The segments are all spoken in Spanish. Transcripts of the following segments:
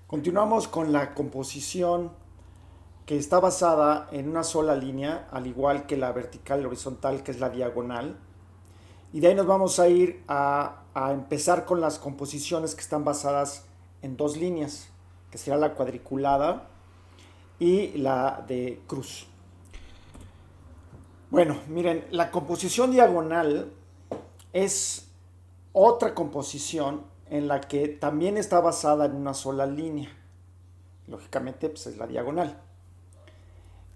Continuamos con la composición que está basada en una sola línea, al igual que la vertical y horizontal, que es la diagonal. Y de ahí nos vamos a ir a empezar con las composiciones que están basadas en dos líneas, que será la cuadriculada y la de cruz. Bueno, miren, la composición diagonal es otra composición en la que también está basada en una sola línea. Lógicamente, pues es la diagonal.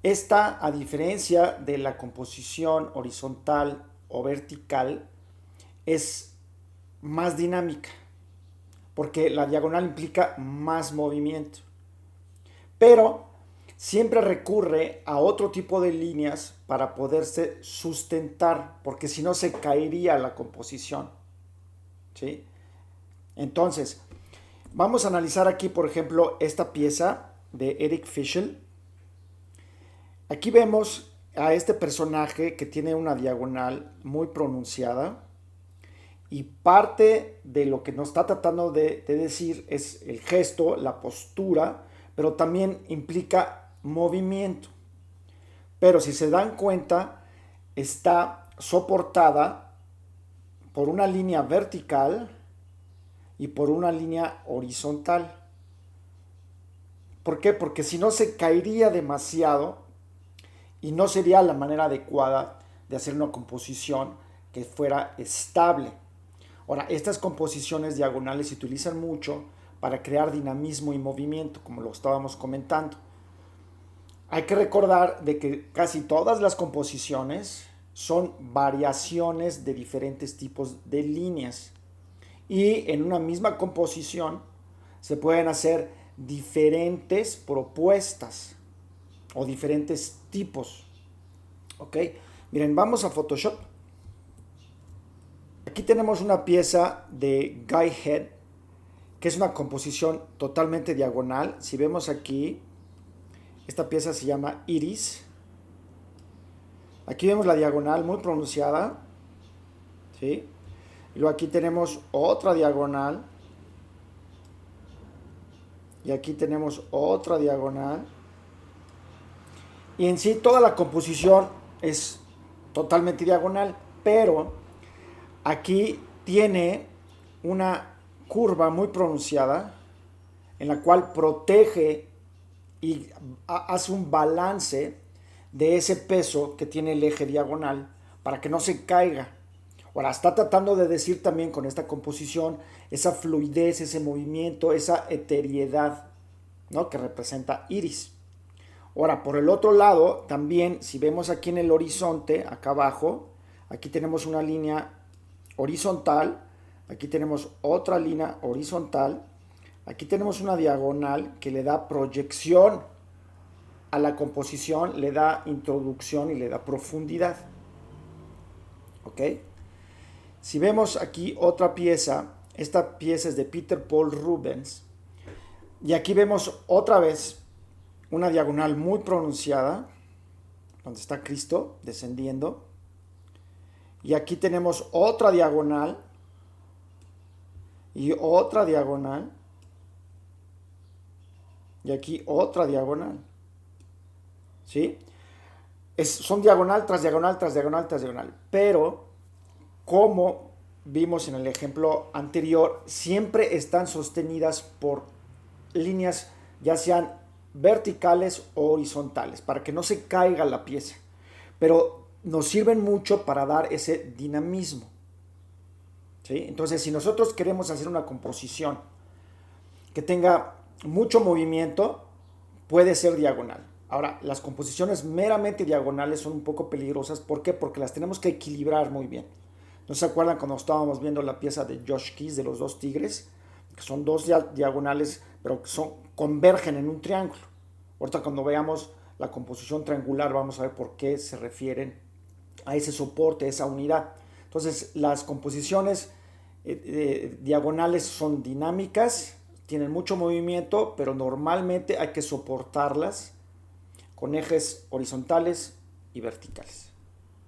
Esta, a diferencia de la composición horizontal o vertical, es más dinámica, porque la diagonal implica más movimiento. Pero siempre recurre a otro tipo de líneas para poderse sustentar, porque si no se caería la composición. ¿Sí? Entonces, vamos a analizar aquí, por ejemplo, esta pieza de Eric Fischl. Aquí vemos a este personaje que tiene una diagonal muy pronunciada y parte de lo que nos está tratando de decir es el gesto, la postura, pero también implica movimiento. Pero si se dan cuenta, está soportada por una línea vertical y por una línea horizontal. ¿Por qué? Porque si no se caería demasiado y no sería la manera adecuada de hacer una composición que fuera estable. Ahora, estas composiciones diagonales se utilizan mucho para crear dinamismo y movimiento, como lo estábamos comentando. Hay que recordar de que casi todas las composiciones son variaciones de diferentes tipos de líneas. Y en una misma composición se pueden hacer diferentes propuestas o diferentes tipos. ¿Ok? Miren, vamos a Photoshop. Aquí tenemos una pieza de Guy Head, que es una composición totalmente diagonal. Si vemos aquí, esta pieza se llama Iris. Aquí vemos la diagonal muy pronunciada. ¿Sí? Y luego aquí tenemos otra diagonal. Y aquí tenemos otra diagonal. Y en sí toda la composición es totalmente diagonal, pero aquí tiene una curva muy pronunciada en la cual protege y hace un balance de ese peso que tiene el eje diagonal para que no se caiga. Ahora, está tratando de decir también con esta composición esa fluidez, ese movimiento, esa eteriedad, ¿no?, que representa Iris. Ahora, por el otro lado, también, si vemos aquí en el horizonte, acá abajo, aquí tenemos una línea horizontal, aquí tenemos otra línea horizontal, aquí tenemos una diagonal que le da proyección a la composición, le da introducción y le da profundidad. ¿Ok? Si vemos aquí otra pieza, esta pieza es de Peter Paul Rubens, y aquí vemos otra vez una diagonal muy pronunciada, donde está Cristo descendiendo. Y aquí tenemos otra diagonal y otra diagonal. Y aquí otra diagonal. ¿Sí? Son diagonal tras diagonal tras diagonal tras diagonal. Pero, como vimos en el ejemplo anterior, siempre están sostenidas por líneas ya sean verticales o horizontales, para que no se caiga la pieza. Pero nos sirven mucho para dar ese dinamismo. ¿Sí? Entonces, si nosotros queremos hacer una composición que tenga mucho movimiento, puede ser diagonal. Ahora, las composiciones meramente diagonales son un poco peligrosas. ¿Por qué? Porque las tenemos que equilibrar muy bien. ¿No se acuerdan cuando estábamos viendo la pieza de Josh Keys de los dos tigres? Que son dos diagonales, pero que convergen en un triángulo. Ahorita cuando veamos la composición triangular vamos a ver por qué se refieren a ese soporte, a esa unidad. Entonces, las composiciones diagonales son dinámicas, tienen mucho movimiento, pero normalmente hay que soportarlas con ejes horizontales y verticales.